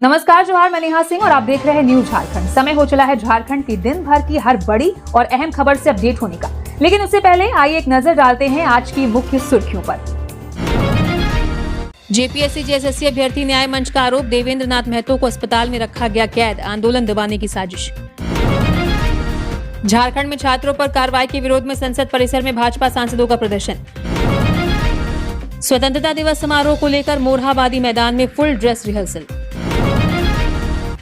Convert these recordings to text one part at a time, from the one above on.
नमस्कार, जोहार। मैं नेहा सिंह और आप देख रहे हैं न्यूज झारखंड। समय हो चला है झारखंड की दिन भर की हर बड़ी और अहम खबर से अपडेट होने का, लेकिन उससे पहले आइए एक नजर डालते हैं आज की मुख्य सुर्खियों पर। जेपीएससी जेएसएससी अभ्यर्थी न्याय मंच का आरोप, देवेंद्र नाथ महतो को अस्पताल में रखा गया कैद, आंदोलन दबाने की साजिश। झारखंड में छात्रों पर कार्रवाई के विरोध में संसद परिसर में भाजपा सांसदों का प्रदर्शन। स्वतंत्रता दिवस समारोह को लेकर मोरहाबादी मैदान में फुल ड्रेस रिहर्सल।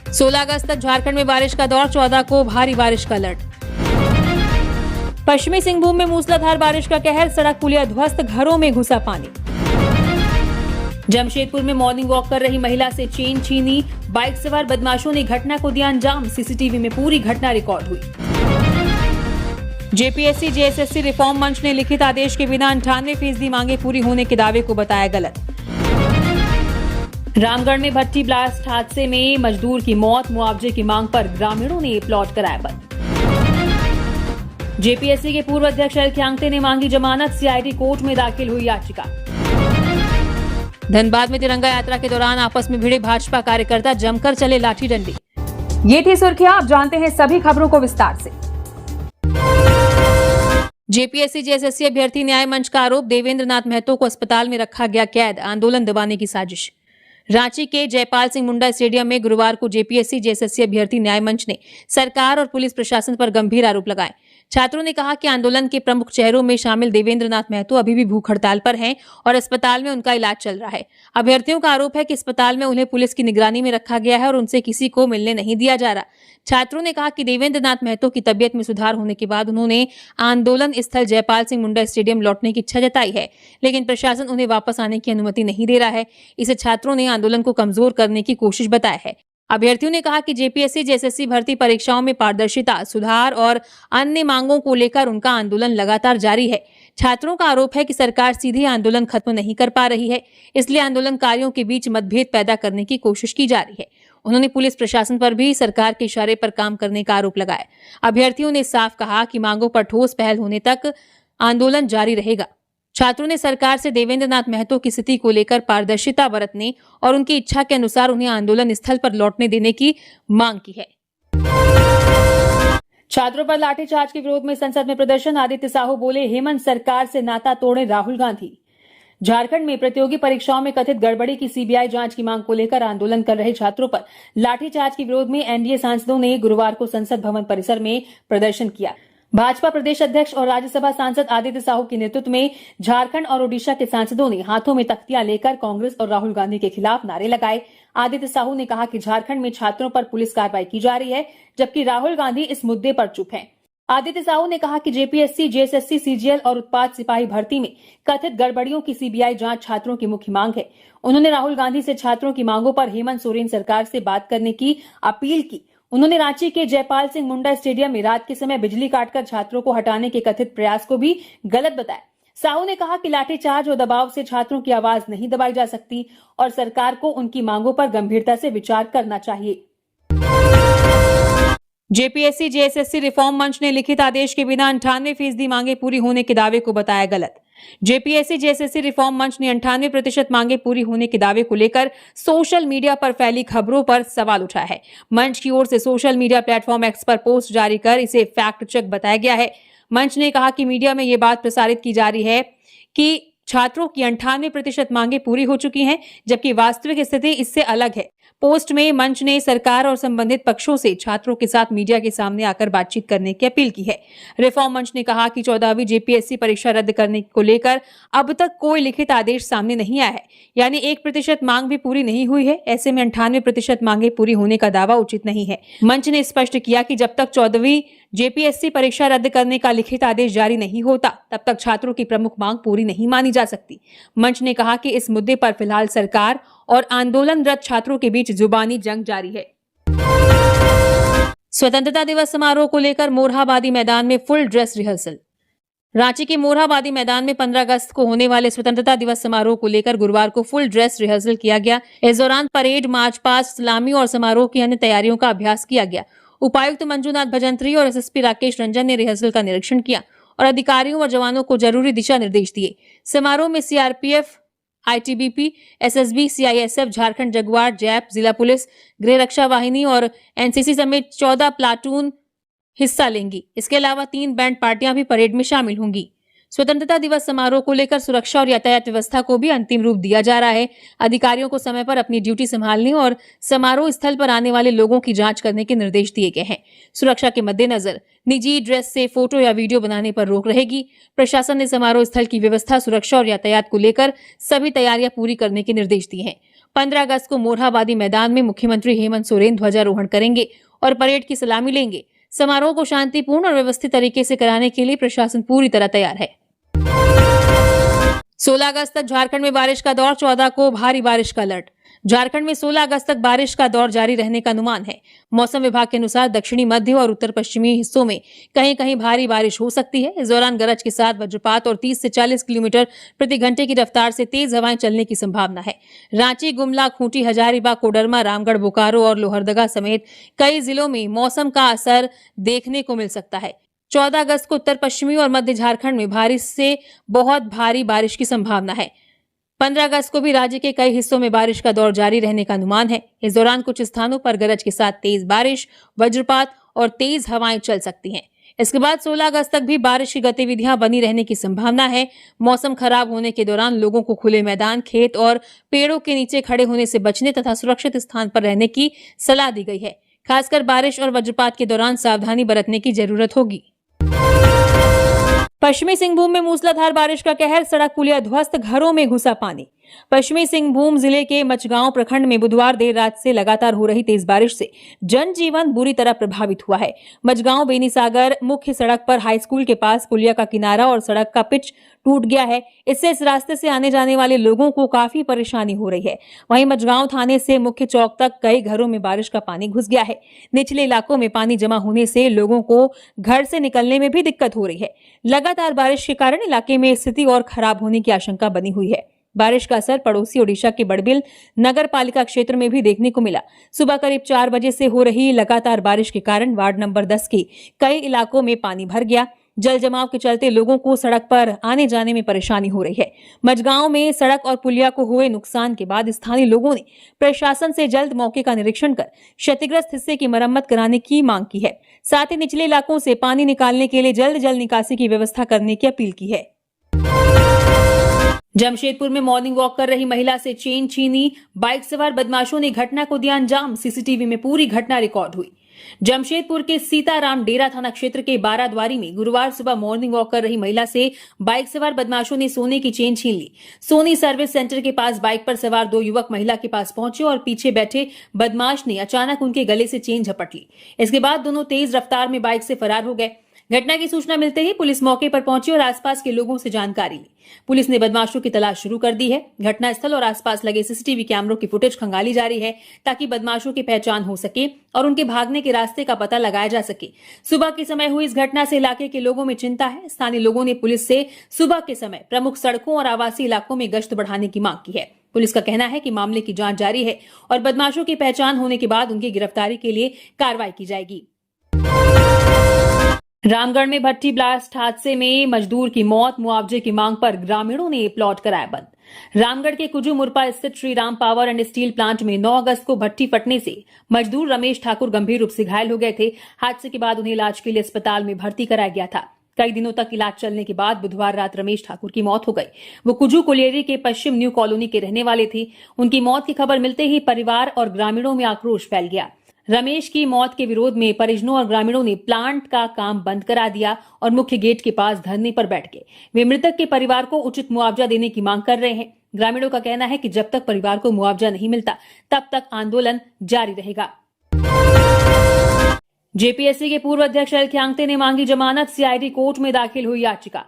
16 अगस्त तक झारखंड में बारिश का दौर, 14 को भारी बारिश का अलर्ट। पश्चिमी सिंहभूम में मूसलाधार बारिश का कहर, सड़क पुलिया ध्वस्त, घरों में घुसा पानी। जमशेदपुर में मॉर्निंग वॉक कर रही महिला से चेन छीनी, बाइक सवार बदमाशों ने घटना को दिया अंजाम, सीसीटीवी में पूरी घटना रिकॉर्ड हुई। जेपीएससी जेएसएससी रिफॉर्म मंच ने लिखित आदेश के बिना 98% मांगे पूरी होने के दावे को बताया गलत। रामगढ़ में भट्टी ब्लास्ट हादसे में मजदूर की मौत, मुआवजे की मांग पर ग्रामीणों ने प्लॉट कराया बंद। जेपीएससी के पूर्व अध्यक्ष एल ख्यांगते ने मांगी जमानत, सीआईडी कोर्ट में दाखिल हुई याचिका। धनबाद में तिरंगा यात्रा के दौरान आपस में भिड़े भाजपा कार्यकर्ता, जमकर चले लाठी डंडी। ये थी सुर्खियां, आप जानते हैं सभी खबरों को विस्तार से। जेपीएससी जेएसएससी अभ्यर्थी न्याय मंच का आरोप, देवेंद्र नाथ महतो को अस्पताल में रखा गया कैद, आंदोलन दबाने की साजिश। रांची के जयपाल सिंह मुंडा स्टेडियम में गुरुवार को जेपीएससी जेएसएससी अभ्यर्थी न्याय मंच ने सरकार और पुलिस प्रशासन पर गंभीर आरोप लगाए। छात्रों ने कहा कि आंदोलन के प्रमुख चेहरों में शामिल देवेंद्र नाथ महतो अभी भी भूख हड़ताल पर हैं और अस्पताल में उनका इलाज चल रहा है। अभ्यर्थियों का आरोप है कि अस्पताल में उन्हें पुलिस की निगरानी में रखा गया है और उनसे किसी को मिलने नहीं दिया जा रहा। छात्रों ने कहा कि देवेंद्र नाथ महतो की तबियत में सुधार होने के बाद उन्होंने आंदोलन स्थल जयपाल सिंह मुंडा स्टेडियम लौटने की इच्छा जताई है, लेकिन प्रशासन उन्हें वापस आने की अनुमति नहीं दे रहा है। इसे छात्रों ने आंदोलन को कमजोर करने की कोशिश बताया है। अभ्यर्थियों ने कहा कि जेपीएससी जेएसएससी भर्ती परीक्षाओं में पारदर्शिता, सुधार और अन्य मांगों को लेकर उनका आंदोलन लगातार जारी है। छात्रों का आरोप है कि सरकार सीधे आंदोलन खत्म नहीं कर पा रही है, इसलिए आंदोलनकारियों के बीच मतभेद पैदा करने की कोशिश की जा रही है। उन्होंने पुलिस प्रशासन पर भी सरकार के इशारे पर काम करने का आरोप लगाया। अभ्यर्थियों ने साफ कहा कि मांगों पर ठोस पहल होने तक आंदोलन जारी रहेगा। छात्रों ने सरकार से देवेंद्र नाथ महतो की स्थिति को लेकर पारदर्शिता बरतने और उनकी इच्छा के अनुसार उन्हें आंदोलन स्थल पर लौटने देने की मांग की है। छात्रों पर लाठीचार्ज के विरोध में संसद में प्रदर्शन, आदित्य साहू बोले, हेमंत सरकार से नाता तोड़े राहुल गांधी। झारखंड में प्रतियोगी परीक्षाओं में कथित गड़बड़ी की सीबीआई जांच की मांग को लेकर आंदोलन कर रहे छात्रों पर लाठीचार्ज के विरोध में एनडीए सांसदों ने गुरुवार को संसद भवन परिसर में प्रदर्शन किया। भाजपा प्रदेश अध्यक्ष और राज्यसभा सांसद आदित्य साहू के नेतृत्व में झारखंड और ओडिशा के सांसदों ने हाथों में तख्तियां लेकर कांग्रेस और राहुल गांधी के खिलाफ नारे लगाए। आदित्य साहू ने कहा कि झारखंड में छात्रों पर पुलिस कार्रवाई की जा रही है, जबकि राहुल गांधी इस मुद्दे पर चुप हैं। आदित्य साहू ने कहा कि जेपीएससी जेएसएससी सीजीएल और उत्पाद सिपाही भर्ती में कथित गड़बड़ियों की सीबीआई जांच छात्रों की मुख्य मांग है। उन्होंने राहुल गांधी से छात्रों की मांगों पर हेमंत सोरेन सरकार से बात करने की अपील की। उन्होंने रांची के जयपाल सिंह मुंडा स्टेडियम में रात के समय बिजली काटकर छात्रों को हटाने के कथित प्रयास को भी गलत बताया। साहू ने कहा कि लाठीचार्ज और दबाव से छात्रों की आवाज नहीं दबाई जा सकती और सरकार को उनकी मांगों पर गंभीरता से विचार करना चाहिए। जेपीएससी जेएसएससी रिफॉर्म मंच ने लिखित आदेश के बिना 98% मांगे पूरी होने के दावे को बताया गलत। जेपीएससी जेएसएससी रिफॉर्म मंच ने 98% मांगे पूरी होने के दावे को लेकर सोशल मीडिया पर फैली खबरों पर सवाल उठाया है। मंच की ओर से सोशल मीडिया प्लेटफॉर्म एक्स पर पोस्ट जारी कर इसे फैक्ट चेक बताया गया है। मंच ने कहा कि मीडिया में ये बात प्रसारित की जा रही है कि छात्रों की 98% मांगे पूरी हो चुकी हैं, जबकि वास्तविक स्थिति इससे अलग है। पोस्ट में मंच ने सरकार और संबंधित पक्षों से छात्रों के साथ मीडिया के सामने आकर बातचीत करने की अपील की है। रिफॉर्म मंच ने कहा कि 14वीं जेपीएससी परीक्षा रद्द करने को लेकर अब तक कोई लिखित आदेश सामने नहीं आया है, यानी 1% मांग भी पूरी नहीं हुई है। ऐसे में 98% मांगे पूरी होने का दावा उचित नहीं है। मंच ने स्पष्ट किया कि जब तक 14वीं जेपीएससी परीक्षा रद्द करने का लिखित आदेश जारी नहीं होता, तब तक छात्रों की प्रमुख मांग पूरी नहीं मानी जा सकती। मंच ने कहा कि इस मुद्दे पर फिलहाल सरकार और आंदोलनरत छात्रों के बीच जुबानी जंग जारी है। स्वतंत्रता दिवस समारोह को लेकर मोरहाबादी मैदान में फुल ड्रेस रिहर्सल। रांची के मोरहाबादी मैदान में 15 अगस्त को होने वाले स्वतंत्रता दिवस समारोह को लेकर गुरुवार को फुल ड्रेस रिहर्सल किया गया। इस दौरान परेड, मार्च पास्ट, सलामी और समारोह की अन्य तैयारियों का अभ्यास किया गया। उपायुक्त मंजूनाथ भजंत्री और एसएसपी राकेश रंजन ने रिहर्सल का निरीक्षण किया और अधिकारियों और जवानों को जरूरी दिशा निर्देश दिए। समारोह में CRPF, ITBP, SSB, CISF, Jharkhand Jaguar, JAP, जिला पुलिस, गृह रक्षा वाहिनी और एनसीसी समेत 14 प्लाटून हिस्सा लेंगी। इसके अलावा 3 बैंड पार्टियां भी परेड में शामिल होंगी। स्वतंत्रता दिवस समारोह को लेकर सुरक्षा और यातायात व्यवस्था को भी अंतिम रूप दिया जा रहा है। अधिकारियों को समय पर अपनी ड्यूटी संभालने और समारोह स्थल पर आने वाले लोगों की जांच करने के निर्देश दिए गए हैं। सुरक्षा के मद्देनजर निजी ड्रेस से फोटो या वीडियो बनाने पर रोक रहेगी। प्रशासन ने समारोह स्थल की व्यवस्था, सुरक्षा और यातायात को लेकर सभी तैयारियां पूरी करने के निर्देश दिए हैं। 15 अगस्त को मोरहाबादी मैदान में मुख्यमंत्री हेमंत सोरेन ध्वजारोहण करेंगे और परेड की सलामी लेंगे। समारोह को शांतिपूर्ण और व्यवस्थित तरीके से कराने के लिए प्रशासन पूरी तरह तैयार है। 16 अगस्त तक झारखंड में बारिश का दौर, 14 को भारी बारिश का अलर्ट। झारखंड में 16 अगस्त तक बारिश का दौर जारी रहने का अनुमान है। मौसम विभाग के अनुसार दक्षिणी, मध्य और उत्तर पश्चिमी हिस्सों में कहीं कहीं भारी बारिश हो सकती है। इस दौरान गरज के साथ वज्रपात और 30 से 40 किलोमीटर प्रति घंटे की रफ्तार से तेज हवाएं चलने की संभावना है। रांची, गुमला, खूंटी, हजारीबाग, कोडरमा, रामगढ़, बोकारो और लोहरदगा समेत कई जिलों में मौसम का असर देखने को मिल सकता है। 14 अगस्त को उत्तर पश्चिमी और मध्य झारखंड में भारी से बहुत भारी बारिश की संभावना है। 15 अगस्त को भी राज्य के कई हिस्सों में बारिश का दौर जारी रहने का अनुमान है। इस दौरान कुछ स्थानों पर गरज के साथ तेज बारिश, वज्रपात और तेज हवाएं चल सकती हैं। इसके बाद 16 अगस्त तक भी बारिश की गतिविधियां बनी रहने की संभावना है। मौसम खराब होने के दौरान लोगों को खुले मैदान, खेत और पेड़ों के नीचे खड़े होने से बचने तथा सुरक्षित स्थान पर रहने की सलाह दी गई है। खासकर बारिश और वज्रपात के दौरान सावधानी बरतने की जरूरत होगी। पश्चिमी सिंहभूम में मूसलाधार बारिश का कहर, सड़क पुलिया ध्वस्त, घरों में घुसा पानी। पश्चिमी सिंहभूम जिले के मचगांव प्रखंड में बुधवार देर रात से लगातार हो रही तेज बारिश से जनजीवन बुरी तरह प्रभावित हुआ है। मचगांव बेनीसागर मुख्य सड़क पर हाई स्कूल के पास पुलिया का किनारा और सड़क का पिच टूट गया है। इससे इस रास्ते से आने जाने वाले लोगों को काफी परेशानी हो रही है। वहीं मचगांव थाने से मुख्य चौक तक कई घरों में बारिश का पानी घुस गया है। निचले इलाकों में पानी जमा होने से लोगों को घर से निकलने में भी दिक्कत हो रही है। लगातार बारिश के कारण इलाके में स्थिति और खराब होने की आशंका बनी हुई है। बारिश का असर पड़ोसी ओडिशा के बड़बिल नगर पालिका क्षेत्र में भी देखने को मिला। सुबह करीब 4 बजे से हो रही लगातार बारिश के कारण वार्ड नंबर 10 के कई इलाकों में पानी भर गया। जल जमाव के चलते लोगों को सड़क पर आने जाने में परेशानी हो रही है। मचगांव में सड़क और पुलिया को हुए नुकसान के बाद स्थानीय लोगों ने प्रशासन से जल्द मौके का निरीक्षण कर क्षतिग्रस्त हिस्से की मरम्मत कराने की मांग की है। साथ ही निचले इलाकों से पानी निकालने के लिए जल्द जल निकासी की व्यवस्था करने की अपील की है। जमशेदपुर में मॉर्निंग वॉक कर रही महिला से चेन छीनी, बाइक सवार बदमाशों ने घटना को दिया अंजाम। सीसीटीवी में पूरी घटना रिकॉर्ड हुई। जमशेदपुर के सीताराम डेरा थाना क्षेत्र के बाराद्वारी में गुरुवार सुबह मॉर्निंग वॉक कर रही महिला से बाइक सवार बदमाशों ने सोने की चेन छीन ली। सोनी सर्विस सेंटर के पास बाइक पर सवार 2 युवक महिला के पास पहुंचे और पीछे बैठे बदमाश ने अचानक उनके गले से चेन झपट ली। इसके बाद दोनों तेज रफ्तार में बाइक से फरार हो गए। घटना की सूचना मिलते ही पुलिस मौके पर पहुंची और आसपास के लोगों से जानकारी ली। पुलिस ने बदमाशों की तलाश शुरू कर दी है। घटनास्थल और आसपास लगे सीसीटीवी कैमरों की फुटेज खंगाली जा रही है ताकि बदमाशों की पहचान हो सके और उनके भागने के रास्ते का पता लगाया जा सके। सुबह के समय हुई इस घटना से इलाके के लोगों में चिंता है। स्थानीय लोगों ने पुलिस से सुबह के समय प्रमुख सड़कों और आवासीय इलाकों में गश्त बढ़ाने की मांग की है। पुलिस का कहना है कि मामले की जांच जारी है और बदमाशों की पहचान होने के बाद उनकी गिरफ्तारी के लिए कार्रवाई की जाएगी। रामगढ़ में भट्टी ब्लास्ट हादसे में मजदूर की मौत, मुआवजे की मांग पर ग्रामीणों ने प्लॉट कराया बंद। रामगढ़ के कुजू मुरपा स्थित Shri Ram power and steel plant में 9 अगस्त को भट्टी फटने से मजदूर रमेश ठाकुर गंभीर रूप से घायल हो गए थे। हादसे के बाद उन्हें इलाज के लिए अस्पताल में भर्ती कराया गया था। कई दिनों तक इलाज चलने के बाद बुधवार रात रमेश ठाकुर की मौत हो गई। वो कुजू कोलियरी के पश्चिम न्यू कॉलोनी के रहने वाले थे। उनकी मौत की खबर मिलते ही परिवार और ग्रामीणों में आक्रोश फैल गया। रमेश की मौत के विरोध में परिजनों और ग्रामीणों ने प्लांट का काम बंद करा दिया और मुख्य गेट के पास धरने पर बैठ गए। वे मृतक के परिवार को उचित मुआवजा देने की मांग कर रहे हैं। ग्रामीणों का कहना है कि जब तक परिवार को मुआवजा नहीं मिलता तब तक आंदोलन जारी रहेगा। जेपीएससी के पूर्व अध्यक्ष एल ख्यांगते ने मांगी जमानत, सीआईडी कोर्ट में दाखिल हुई याचिका।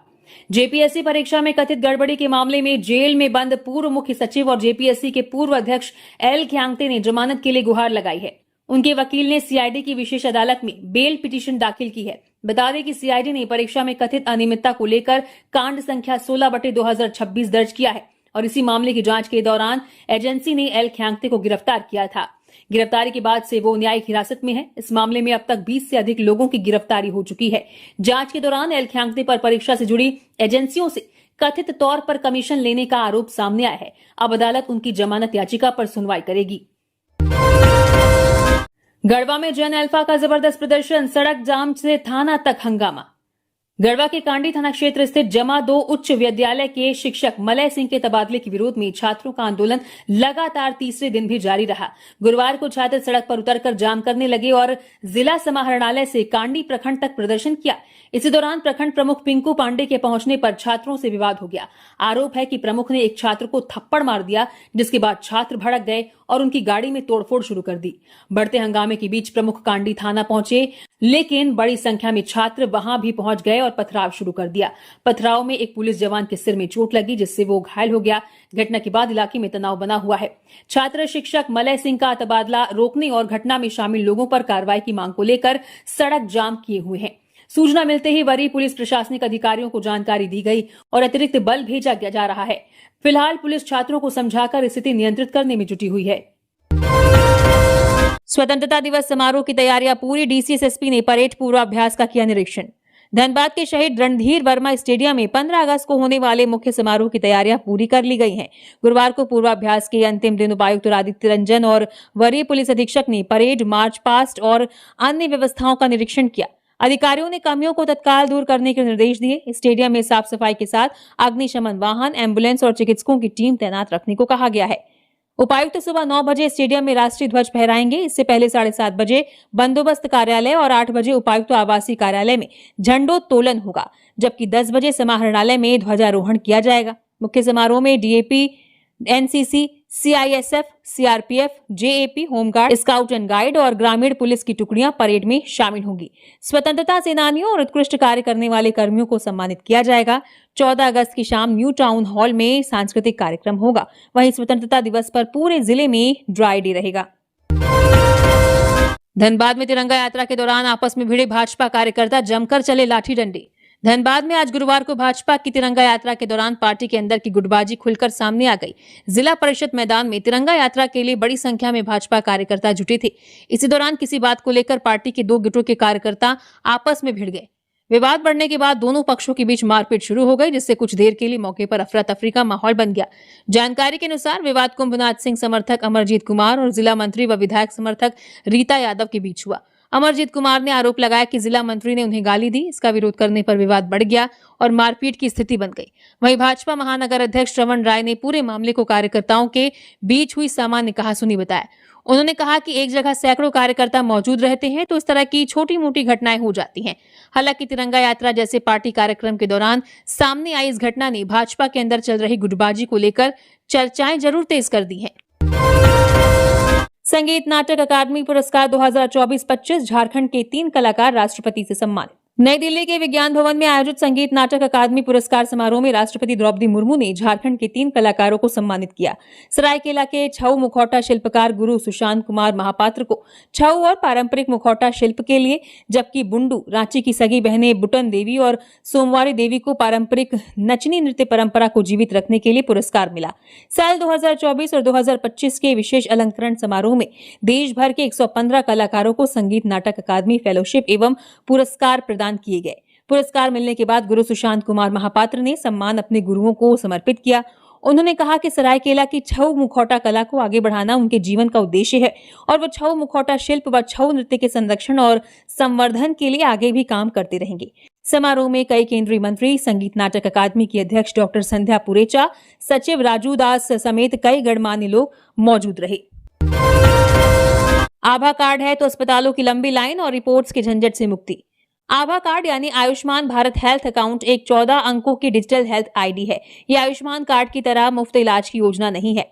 जेपीएससी परीक्षा में कथित गड़बड़ी के मामले में जेल में बंद पूर्व मुख्य सचिव और जेपीएससी के पूर्व अध्यक्ष एल ख्यांगते ने जमानत के लिए गुहार लगाई है। उनके वकील ने सीआईडी की विशेष अदालत में बेल पिटीशन दाखिल की है। बता दें कि सीआईडी ने परीक्षा में कथित अनियमितता को लेकर कांड संख्या 16/2026 दर्ज किया है और इसी मामले की जांच के दौरान एजेंसी ने एल ख्यांगते को गिरफ्तार किया था। गिरफ्तारी के बाद से वो न्यायिक हिरासत में है। इस मामले में अब तक 20 से अधिक लोगों की गिरफ्तारी हो चुकी है। जांच के दौरान एल ख्यांगते पर परीक्षा से जुड़ी एजेंसियों से कथित तौर पर कमीशन लेने का आरोप सामने आया है। अब अदालत उनकी जमानत याचिका पर सुनवाई करेगी। गढ़वा में जन अल्फा का जबरदस्त प्रदर्शन, सड़क जाम से थाना तक हंगामा। गढ़वा के कांडी थाना क्षेत्र स्थित जमा 2 उच्च विद्यालय के शिक्षक मलय सिंह के तबादले के विरोध में छात्रों का आंदोलन लगातार तीसरे दिन भी जारी रहा। गुरुवार को छात्र सड़क पर उतरकर जाम करने लगे और जिला समाहरणालय से कांडी प्रखंड तक प्रदर्शन किया। इसी दौरान प्रखंड प्रमुख पिंकू पांडे के पहुंचने पर छात्रों से विवाद हो गया। आरोप है कि प्रमुख ने एक छात्र को थप्पड़ मार दिया, जिसके बाद छात्र भड़क गए और उनकी गाड़ी में तोड़फोड़ शुरू कर दी। बढ़ते हंगामे के बीच प्रमुख कांडी थाना पहुंचे, लेकिन बड़ी संख्या में छात्र वहां भी पहुंच गए और पथराव शुरू कर दिया। पथराव में एक पुलिस जवान के सिर में चोट लगी, जिससे वो घायल हो गया। घटना के बाद इलाके में तनाव बना हुआ है। छात्र शिक्षक मलय सिंह का तबादला रोकने और घटना में शामिल लोगों पर कार्रवाई की मांग को लेकर सड़क जाम किए हुए हैं। सूचना मिलते ही वरीय पुलिस प्रशासनिक अधिकारियों को जानकारी दी गई और अतिरिक्त बल भेजा जा रहा है। फिलहाल पुलिस छात्रों को समझाकर स्थिति नियंत्रित करने में जुटी हुई है। स्वतंत्रता दिवस समारोह की तैयारियां पूरी। डीसीएस एसपी ने परेड पूर्वाभ्यास का किया निरीक्षण। धनबाद के शहीद रणधीर वर्मा स्टेडियम में 15 अगस्त को होने वाले मुख्य समारोह की तैयारियां पूरी कर ली गई हैं। गुरुवार को पूर्वाभ्यास के अंतिम दिन उपायुक्त आदित्य रंजन और वरीय पुलिस अधीक्षक ने परेड, मार्च पास्ट और अन्य व्यवस्थाओं का निरीक्षण किया। अधिकारियों ने कमियों को तत्काल दूर करने के निर्देश दिए। स्टेडियम में साफ सफाई के साथ अग्निशमन वाहन, एम्बुलेंस और चिकित्सकों की टीम तैनात रखने को कहा गया है। उपायुक्त सुबह 9 बजे स्टेडियम में राष्ट्रीय ध्वज फहराएंगे। इससे पहले 7:30 बजे बंदोबस्त कार्यालय और 8 बजे उपायुक्त आवासीय कार्यालय में झंडोत्तोलन होगा, जबकि 10 बजे समाहरणालय में ध्वजारोहण किया जाएगा। मुख्य समारोह में DAP, NCC, CISF, CRPF, JAP, home guard, scout and guide और ग्रामीण पुलिस की टुकड़ियां परेड में शामिल होंगी। स्वतंत्रता सेनानियों और उत्कृष्ट कार्य करने वाले कर्मियों को सम्मानित किया जाएगा। 14 अगस्त की शाम न्यू टाउन हॉल में सांस्कृतिक कार्यक्रम होगा। वहीं स्वतंत्रता दिवस पर पूरे जिले में ड्राई डे रहेगा। धनबाद में तिरंगा यात्रा के दौरान आपस में भिड़े भाजपा कार्यकर्ता, जमकर चले लाठी डंडे। धनबाद में आज गुरुवार को भाजपा की तिरंगा यात्रा के दौरान पार्टी के अंदर की गुटबाजी खुलकर सामने आ गई। जिला परिषद मैदान में तिरंगा यात्रा के लिए बड़ी संख्या में भाजपा कार्यकर्ता जुटे थे। इसी दौरान किसी बात को लेकर पार्टी के 2 गुटों के कार्यकर्ता आपस में भिड़ गए। विवाद बढ़ने के बाद दोनों पक्षों के बीच मारपीट शुरू हो गई, जिससे कुछ देर के लिए मौके पर अफरा तफरी का माहौल बन गया। जानकारी के अनुसार विवाद कुंभनाथ सिंह समर्थक अमरजीत कुमार और जिला मंत्री व विधायक समर्थक रीता यादव के बीच हुआ। अमरजीत कुमार ने आरोप लगाया कि जिला मंत्री ने उन्हें गाली दी। इसका विरोध करने पर विवाद बढ़ गया और मारपीट की स्थिति बन गई। वहीं भाजपा महानगर अध्यक्ष श्रवण राय ने पूरे मामले को कार्यकर्ताओं के बीच हुई सामान्य कहासुनी बताया। उन्होंने कहा कि एक जगह सैकड़ों कार्यकर्ता मौजूद रहते हैं तो इस तरह की छोटी मोटी घटनाएं हो जाती हैं। हालांकि तिरंगा यात्रा जैसे पार्टी कार्यक्रम के दौरान सामने आई इस घटना ने भाजपा के अंदर चल रही गुटबाजी को लेकर चर्चाएं जरूर तेज कर दी हैं। संगीत नाटक अकादमी पुरस्कार 2024-25 झारखंड के 3 कलाकार राष्ट्रपति से सम्मानित। नई दिल्ली के विज्ञान भवन में आयोजित संगीत नाटक अकादमी पुरस्कार समारोह में राष्ट्रपति द्रौपदी मुर्मू ने झारखंड के 3 कलाकारों को सम्मानित किया। सरायकेला के छऊ मुखौटा शिल्पकार गुरु सुशांत कुमार महापात्र को छऊ और पारंपरिक मुखौटा शिल्प के लिए, जबकि बुंडू रांची की सगी बहनें बुटन देवी और सोमवारी देवी को पारंपरिक नचनी नृत्य परंपरा को जीवित रखने के लिए पुरस्कार मिला। साल 2024 और 2025 के विशेष अलंकरण समारोह में देश भर के 115 कलाकारों को संगीत नाटक अकादमी फेलोशिप एवं पुरस्कार प्रदान किए गए। पुरस्कार मिलने के बाद गुरु सुशांत कुमार महापात्र ने सम्मान अपने गुरुओं को समर्पित किया। उन्होंने कहा कि सरायकेला की छऊ मुखौटा कला को आगे बढ़ाना उनके जीवन का उद्देश्य है और वो छऊ मुखौटा शिल्प व छऊ नृत्य के संरक्षण और संवर्धन के लिए आगे भी काम करते रहेंगे। समारोह में कई केंद्रीय मंत्री, संगीत नाटक अकादमी की अध्यक्ष डॉक्टर संध्या पुरेचा, सचिव राजू दास समेत कई गणमान्य लोग मौजूद रहे। आभा कार्ड है तो अस्पतालों की लंबी लाइन और रिपोर्ट्स के झंझट से मुक्ति। आभा कार्ड यानी आयुष्मान भारत हेल्थ अकाउंट एक 14 अंकों की डिजिटल हेल्थ आईडी है। यह आयुष्मान कार्ड की तरह मुफ्त इलाज की योजना नहीं है।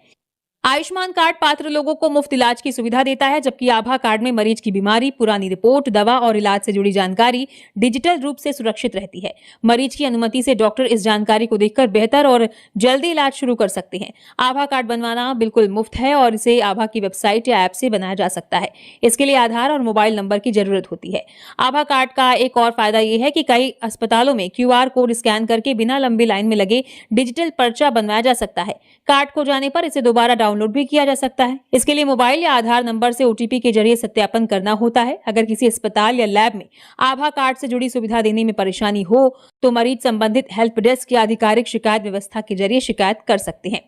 आयुष्मान कार्ड पात्र लोगों को मुफ्त इलाज की सुविधा देता है, जबकि आभा कार्ड में मरीज की बीमारी, पुरानी रिपोर्ट, दवा और इलाज से जुड़ी जानकारी डिजिटल रूप से सुरक्षित रहती है। मरीज की अनुमति से डॉक्टर इस जानकारी को देखकर बेहतर और जल्दी इलाज शुरू कर सकते हैं। आभा कार्ड बनवाना बिल्कुल मुफ्त है और इसे आभा की वेबसाइट या ऐप से बनाया जा सकता है। इसके लिए आधार और मोबाइल नंबर की जरूरत होती है। आभा कार्ड का एक और फायदा ये है कि कई अस्पतालों में QR कोड स्कैन करके बिना लंबी लाइन में लगे डिजिटल पर्चा बनवाया जा सकता है। कार्ड खो जाने पर इसे दोबारा डाउनलोड भी किया जा सकता है। इसके लिए मोबाइल या आधार नंबर से OTP के जरिए सत्यापन करना होता है। अगर किसी अस्पताल या लैब में आभा कार्ड से जुड़ी सुविधा देने में परेशानी हो तो मरीज संबंधित हेल्प डेस्क या आधिकारिक शिकायत व्यवस्था के जरिए शिकायत कर सकते हैं।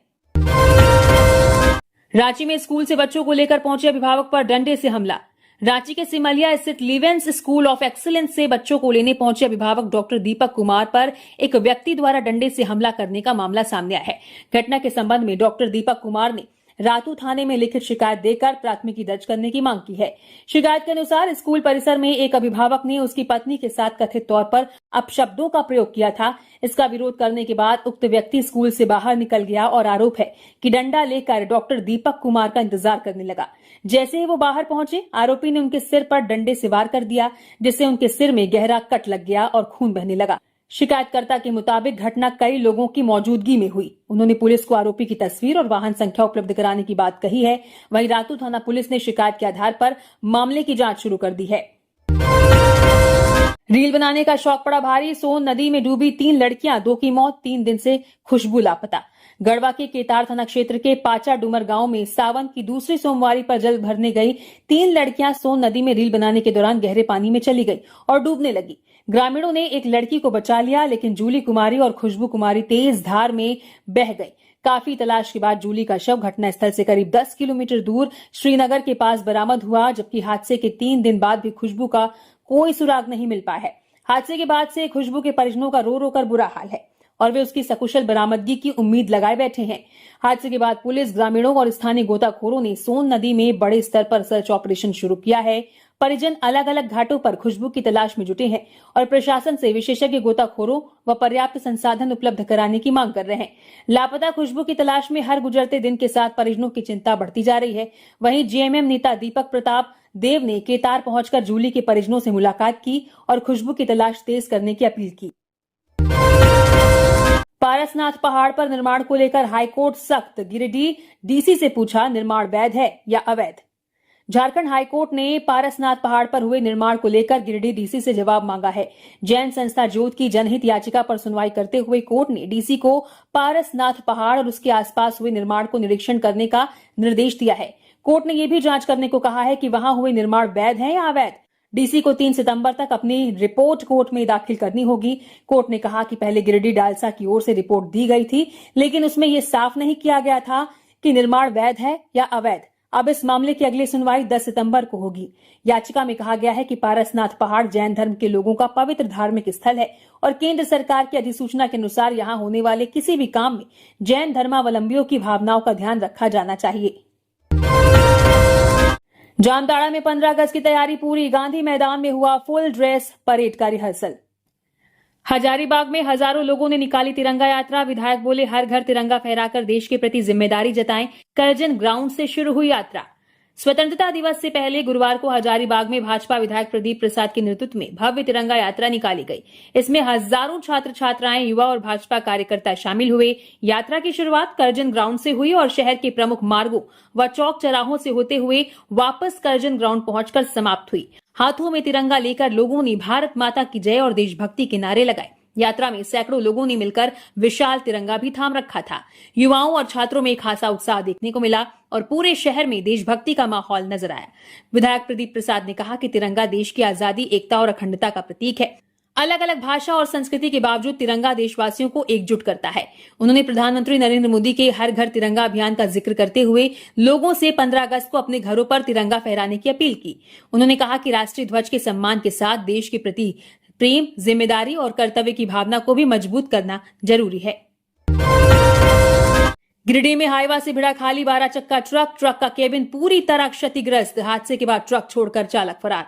रांची में स्कूल से बच्चों को लेकर पहुंचे अभिभावक पर डंडे से हमला। रांची के सिमलिया स्थित लिवेंस स्कूल ऑफ एक्सीलेंस से बच्चों को लेने पहुंचे अभिभावक डॉक्टर दीपक कुमार पर एक व्यक्ति द्वारा डंडे से हमला करने का मामला सामने आया है। घटना के संबंध में डॉक्टर दीपक कुमार ने रातू थाने में लिखित शिकायत देकर प्राथमिकी दर्ज करने की मांग की है। शिकायत के अनुसार स्कूल परिसर में एक अभिभावक ने उसकी पत्नी के साथ कथित तौर पर अपशब्दों का प्रयोग किया था। इसका विरोध करने के बाद उक्त व्यक्ति स्कूल से बाहर निकल गया और आरोप है कि डंडा लेकर डॉक्टर दीपक कुमार का इंतजार करने लगा। जैसे ही वो बाहर पहुंचे, आरोपी ने उनके सिर पर डंडे से वार कर दिया, जिससे उनके सिर में गहरा कट लग गया और खून बहने लगा। शिकायतकर्ता के मुताबिक घटना कई लोगों की मौजूदगी में हुई। उन्होंने पुलिस को आरोपी की तस्वीर और वाहन संख्या उपलब्ध कराने की बात कही है। वहीं रातू थाना पुलिस ने शिकायत के आधार पर मामले की जांच शुरू कर दी है। रील बनाने का शौक पड़ा भारी। सोन नदी में डूबी 3 लड़कियां, 2 की मौत, 3 दिन से खुशबू लापता। गढ़वा के केतार थाना क्षेत्र के पाचा डुमर गांव में सावन की दूसरी सोमवारी पर जल भरने गई 3 लड़कियां सोन नदी में रील बनाने के दौरान गहरे पानी में चली गई और डूबने लगी। ग्रामीणों ने एक लड़की को बचा लिया, लेकिन जूली कुमारी और खुशबू कुमारी तेज धार में बह गई। काफी तलाश के बाद जूली का शव घटनास्थल से करीब 10 किलोमीटर दूर श्रीनगर के पास बरामद हुआ, जबकि हादसे के 3 दिन बाद भी खुशबू का कोई सुराग नहीं मिल पाया है। हादसे के बाद से खुशबू के परिजनों का रो रो कर बुरा हाल है और वे उसकी सकुशल बरामदगी की उम्मीद लगाए बैठे हैं। हादसे के बाद पुलिस, ग्रामीणों और स्थानीय गोताखोरों ने सोन नदी में बड़े स्तर पर सर्च ऑपरेशन शुरू किया है। परिजन अलग अलग घाटों पर खुशबू की तलाश में जुटे हैं और प्रशासन से विशेषज्ञ गोताखोरों व पर्याप्त संसाधन उपलब्ध कराने की मांग कर रहे हैं। लापता खुशबू की तलाश में हर गुजरते दिन के साथ परिजनों की चिंता बढ़ती जा रही है। वहीं जेएमएम नेता दीपक प्रताप देव ने केतार पहुंचकर जूली के परिजनों से मुलाकात की और खुशबू की तलाश तेज करने की अपील की। पारसनाथ पहाड़ पर निर्माण को लेकर हाईकोर्ट सख्त। गिरिडीह डीसी से पूछा, निर्माण वैध है या अवैध। झारखंड हाईकोर्ट ने पारसनाथ पहाड़ पर हुए निर्माण को लेकर गिरिडीह डीसी से जवाब मांगा है। जैन संस्था ज्योत की जनहित याचिका पर सुनवाई करते हुए कोर्ट ने डीसी को पारसनाथ पहाड़ और उसके आसपास हुए निर्माण को निरीक्षण करने का निर्देश दिया है। कोर्ट ने यह भी जांच करने को कहा है कि वहां हुए निर्माण वैध है या अवैध। डीसी को 3 सितंबर तक अपनी रिपोर्ट कोर्ट में दाखिल करनी होगी। कोर्ट ने कहा कि पहले गिरिडीह डालसा की ओर से रिपोर्ट दी गई थी, लेकिन उसमें यह साफ नहीं किया गया था कि निर्माण वैध है या अवैध। अब इस मामले की अगली सुनवाई 10 सितंबर को होगी। याचिका में कहा गया है कि पारसनाथ पहाड़ जैन धर्म के लोगों का पवित्र धार्मिक स्थल है और केंद्र सरकार की अधिसूचना के अनुसार यहां होने वाले किसी भी काम में जैन धर्मावलंबियों की भावनाओं का ध्यान रखा जाना चाहिए। जामताड़ा में 15 अगस्त की तैयारी पूरी। गांधी मैदान में हुआ फुल ड्रेस परेड का रिहर्सल। हजारीबाग में हजारों लोगों ने निकाली तिरंगा यात्रा। विधायक बोले, हर घर तिरंगा फहराकर देश के प्रति जिम्मेदारी जताएं। करजन ग्राउंड से शुरू हुई यात्रा। स्वतंत्रता दिवस से पहले गुरुवार को हजारीबाग में भाजपा विधायक प्रदीप प्रसाद के नेतृत्व में भव्य तिरंगा यात्रा निकाली गई। इसमें हजारों छात्र छात्राएं, युवा और भाजपा कार्यकर्ता शामिल हुए। यात्रा की शुरुआत करजन ग्राउंड से हुई और शहर के प्रमुख मार्गों व चौक चौराहों से होते हुए वापस करजन ग्राउंड पहुंचकर समाप्त हुई। हाथों में तिरंगा लेकर लोगों ने भारत माता की जय और देशभक्ति के नारे लगाए। यात्रा में सैकड़ों लोगों ने मिलकर विशाल तिरंगा भी थाम रखा था। युवाओं और छात्रों में खासा उत्साह देखने को मिला और पूरे शहर में देशभक्ति का माहौल नजर आया। विधायक प्रदीप प्रसाद ने कहा कि तिरंगा देश की आजादी, एकता और अखंडता का प्रतीक है। अलग अलग भाषा और संस्कृति के बावजूद तिरंगा देशवासियों को एकजुट करता है। उन्होंने प्रधानमंत्री नरेंद्र मोदी के हर घर तिरंगा अभियान का जिक्र करते हुए लोगों से 15 अगस्त को अपने घरों पर तिरंगा फहराने की अपील की। उन्होंने कहा कि राष्ट्रीय ध्वज के सम्मान के साथ देश के प्रति प्रेम, जिम्मेदारी और कर्तव्य की भावना को भी मजबूत करना जरूरी है। गिरिडीह में हाईवा से भिड़ा खाली 12 चक्का ट्रक का केबिन पूरी तरह क्षतिग्रस्त। हादसे के बाद ट्रक छोड़कर चालक फरार।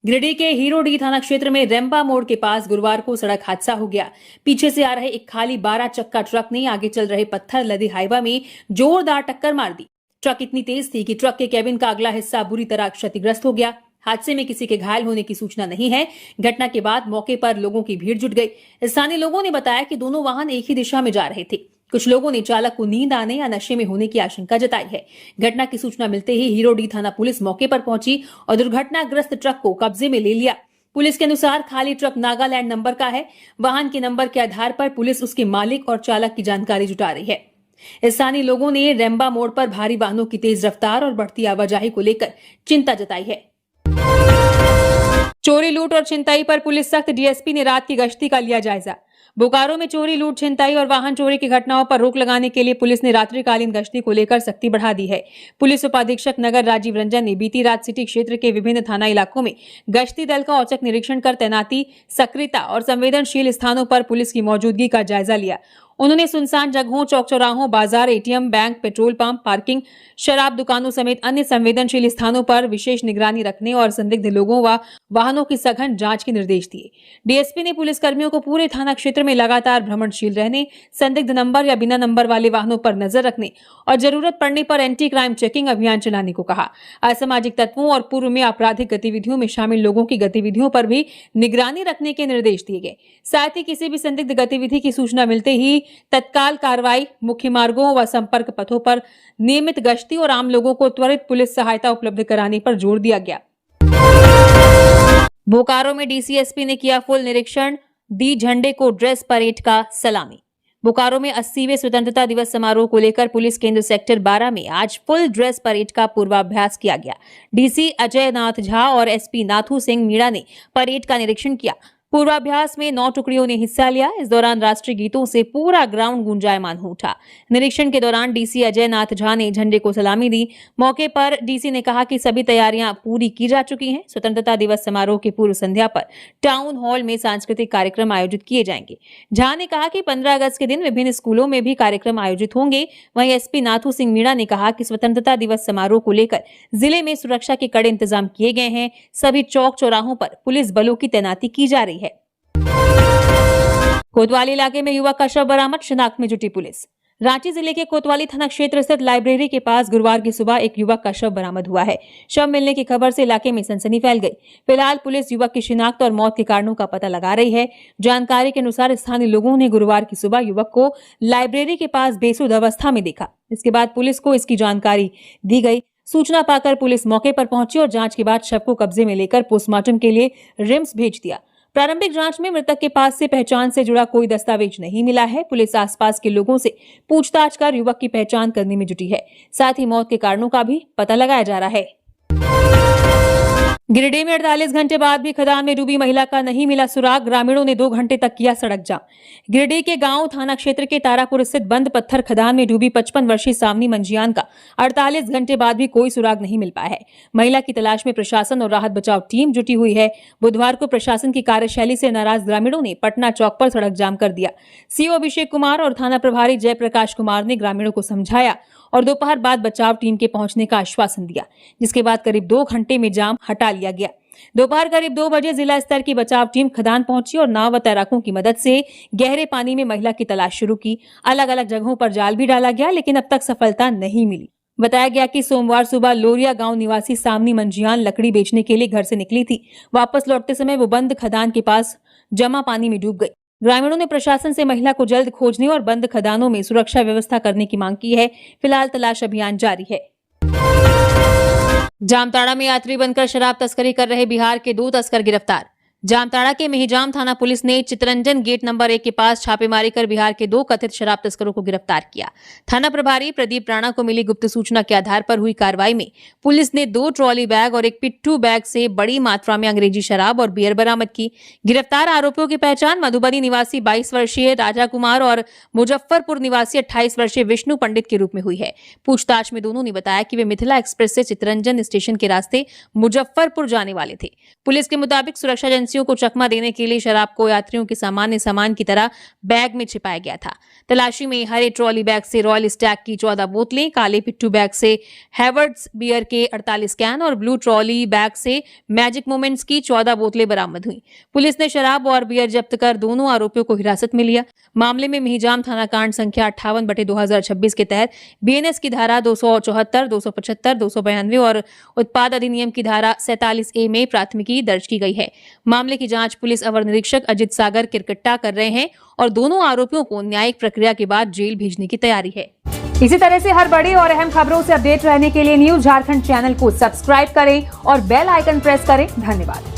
गिरिडीह के हीरोडीह थाना क्षेत्र में रेम्बा मोड़ के पास गुरुवार को सड़क हादसा हो गया। पीछे से आ रहे एक खाली 12 चक्का ट्रक ने आगे चल रहे पत्थर लदे हाईवा में जोरदार टक्कर मार दी। ट्रक इतनी तेज थी कि ट्रक के केबिन का अगला हिस्सा बुरी तरह क्षतिग्रस्त हो गया। हादसे में किसी के घायल होने की सूचना नहीं है। घटना के बाद मौके पर लोगों की भीड़ जुट गई। स्थानीय लोगों ने बताया कि दोनों वाहन एक ही दिशा में जा रहे थे। कुछ लोगों ने चालक को नींद आने या नशे में होने की आशंका जताई है। घटना की सूचना मिलते ही हीरोडीह थाना पुलिस मौके पर पहुंची और दुर्घटनाग्रस्त ट्रक को कब्जे में ले लिया। पुलिस के अनुसार खाली ट्रक नागालैंड नंबर का है। वाहन के नंबर के आधार पर पुलिस उसके मालिक और चालक की जानकारी जुटा रही है। स्थानीय लोगों ने रेम्बा मोड़ पर भारी वाहनों की तेज रफ्तार और बढ़ती आवाजाही को लेकर चिंता जताई है। चोरी, लूट और छिनताई पर पुलिस सख्त, डीएसपी ने रात की गश्ती का लिया जायजा। बोकारो में चोरी, लूट, छिनताई और वाहन चोरी की घटनाओं पर रोक लगाने के लिए पुलिस ने रात्रिकालीन गश्ती को लेकर सख्ती बढ़ा दी है। पुलिस उपाधीक्षक नगर राजीव रंजन ने बीती रात सिटी क्षेत्र के विभिन्न थाना इलाकों में गश्ती दल का औचक निरीक्षण कर तैनाती, सक्रियता और संवेदनशील स्थानों पर पुलिस की मौजूदगी का जायजा लिया। उन्होंने सुनसान जगहों, चौक चौराहों, बाजार, ATM, bank, petrol pump, parking, शराब दुकानों समेत अन्य संवेदनशील स्थानों पर विशेष निगरानी रखने और संदिग्ध लोगों व वाहनों की सघन जांच के निर्देश दिए। डीएसपी ने पुलिस कर्मियों को पूरे थाना क्षेत्र में लगातार भ्रमणशील रहने, संदिग्ध नंबर या बिना नंबर वाले वाहनों पर नजर रखने और जरूरत पड़ने पर एंटी क्राइम चेकिंग अभियान चलाने को कहा। असामाजिक तत्वों और पूर्व में आपराधिक गतिविधियों में शामिल लोगों की गतिविधियों पर भी निगरानी रखने के निर्देश दिए गए। साथ ही किसी भी संदिग्ध गतिविधि की सूचना मिलते ही तत्काल कार्रवाई, मुख्य मार्गों व संपर्क पथों पर नियमित गश्ती और आम लोगों को त्वरित पुलिस सहायता उपलब्ध कराने पर जोर दिया गया। बोकारो में डीसीएसपी ने किया फुल निरीक्षण, दी झंडे को ड्रेस परेड का सलामी। बोकारो में 80वें स्वतंत्रता दिवस समारोह को लेकर पुलिस केंद्र सेक्टर 12 में आज फुल ड्रेस परेड का पूर्वाभ्यास किया गया। डीसी अजय नाथ झा और एसपी नाथू सिंह मीणा ने परेड का निरीक्षण किया। पूर्वाभ्यास में 9 टुकड़ियों ने हिस्सा लिया। इस दौरान राष्ट्रीय गीतों से पूरा ग्राउंड गूंजायमान हो उठा। निरीक्षण के दौरान डीसी अजय नाथ झा ने झंडे को सलामी दी। मौके पर डीसी ने कहा कि सभी तैयारियां पूरी की जा चुकी हैं। स्वतंत्रता दिवस समारोह की पूर्व संध्या पर टाउन हॉल में सांस्कृतिक कार्यक्रम आयोजित किए जाएंगे। झा ने कहा कि 15 अगस्त के दिन विभिन्न स्कूलों में भी कार्यक्रम आयोजित होंगे। वहीं एसपी नाथू सिंह मीणा ने कहा कि स्वतंत्रता दिवस समारोह को लेकर जिले में सुरक्षा के कड़े इंतजाम किए गए हैं। सभी चौक चौराहों पर पुलिस बलों की तैनाती की जा रही है। कोतवाली इलाके में युवक का शव बरामद, शिनाख्त में जुटी पुलिस। रांची जिले के कोतवाली थाना क्षेत्र स्थित लाइब्रेरी के पास गुरुवार की सुबह एक युवक का शव बरामद हुआ है। शव मिलने की खबर से इलाके में सनसनी फैल गई। फिलहाल पुलिस युवक की शिनाख्त और मौत के कारणों का पता लगा रही है। जानकारी के अनुसार स्थानीय लोगों ने गुरुवार की सुबह युवक को लाइब्रेरी के पास बेसुध अवस्था में देखा। इसके बाद पुलिस को इसकी जानकारी दी गई। सूचना पाकर पुलिस मौके पर पहुंची और जांच के बाद शव को कब्जे में लेकर पोस्टमार्टम के लिए रिम्स भेज दिया। प्रारंभिक जांच में मृतक के पास से पहचान से जुड़ा कोई दस्तावेज नहीं मिला है। पुलिस आसपास के लोगों से पूछताछ कर युवक की पहचान करने में जुटी है। साथ ही मौत के कारणों का भी पता लगाया जा रहा है। गिरिडीह में 48 घंटे बाद भी खदान में डूबी महिला का नहीं मिला सुराग। ग्रामीणों ने 2 घंटे तक किया सड़क जाम। गिरिडीह के गांव थाना क्षेत्र के तारापुर स्थित बंद पत्थर खदान में डूबी 55 वर्षीय सावनी मंजियान का 48 घंटे बाद भी कोई सुराग नहीं मिल पाया है। महिला की तलाश में प्रशासन और राहत बचाव टीम जुटी हुई है। बुधवार को प्रशासन की कार्यशैली से नाराज ग्रामीणों ने पटना चौक पर सड़क जाम कर दिया। सीओ अभिषेक कुमार और थाना प्रभारी जयप्रकाश कुमार ने ग्रामीणों को समझाया और दोपहर बाद बचाव टीम के पहुंचने का आश्वासन दिया, जिसके बाद करीब 2 घंटे में जाम हटा लिया गया। दोपहर करीब 2 बजे जिला स्तर की बचाव टीम खदान पहुंची और नाव व तैराकों की मदद से गहरे पानी में महिला की तलाश शुरू की। अलग अलग जगहों पर जाल भी डाला गया, लेकिन अब तक सफलता नहीं मिली। बताया गया कि सोमवार सुबह लोरिया गांव निवासी सावनी मंजियान लकड़ी बेचने के लिए घर से निकली थी। वापस लौटते समय वो बंद खदान के पास जमा पानी में डूब गई। ग्रामीणों ने प्रशासन से महिला को जल्द खोजने और बंद खदानों में सुरक्षा व्यवस्था करने की मांग की है। फिलहाल तलाश अभियान जारी है। जामताड़ा में यात्री बनकर शराब तस्करी कर रहे बिहार के 2 तस्कर गिरफ्तार। जामताड़ा के मेहिजाम थाना पुलिस ने चितरंजन गेट नंबर 1 के पास छापेमारी कर बिहार के 2 कथित शराब तस्करों को गिरफ्तार किया। थाना प्रभारी प्रदीप राणा को मिली गुप्त सूचना के आधार पर हुई कार्रवाई में पुलिस ने 2 ट्रॉली बैग और एक पिट्ठू बैग से बड़ी मात्रा में अंग्रेजी शराब और बियर बरामद की। गिरफ्तार आरोपियों की पहचान मधुबनी निवासी 22 वर्षीय राजा कुमार और मुजफ्फरपुर निवासी 28 वर्षीय विष्णु पंडित के रूप में हुई है। पूछताछ में दोनों ने बताया कि वे मिथिला एक्सप्रेस से चितरंजन स्टेशन के रास्ते मुजफ्फरपुर जाने वाले थे। पुलिस के मुताबिक सुरक्षा एजेंसियों को चकमा देने के लिए शराब को यात्रियों के सामान्य सामान की तरह बैग में छिपाया गया था। तलाशी में हरे ट्रॉली बैग से रॉयल स्टैग की 14 बोतलें, काले पिट्ठू बैग से हैवर्ड्स बियर के 48 कैन और ब्लू ट्रॉली बैग से मैजिक मोमेंट्स की 14 बोतलें बरामद हुई। पुलिस ने शराब और बियर जब्त कर दोनों आरोपियों को हिरासत में लिया। मामले में मेहिजाम थाना कांड संख्या 58/2026 के तहत बीएनएस की धारा 274, 275, 292 और उत्पाद अधिनियम की धारा 47A में प्राथमिकी दर्ज की गई है। मामले की जांच पुलिस अवर निरीक्षक अजित सागर किरकट्टा कर रहे हैं और दोनों आरोपियों को न्यायिक प्रक्रिया के बाद जेल भेजने की तैयारी है। इसी तरह से हर बड़ी और अहम खबरों से अपडेट रहने के लिए न्यूज झारखंड चैनल को सब्सक्राइब करें और बेल आइकन प्रेस करें। धन्यवाद।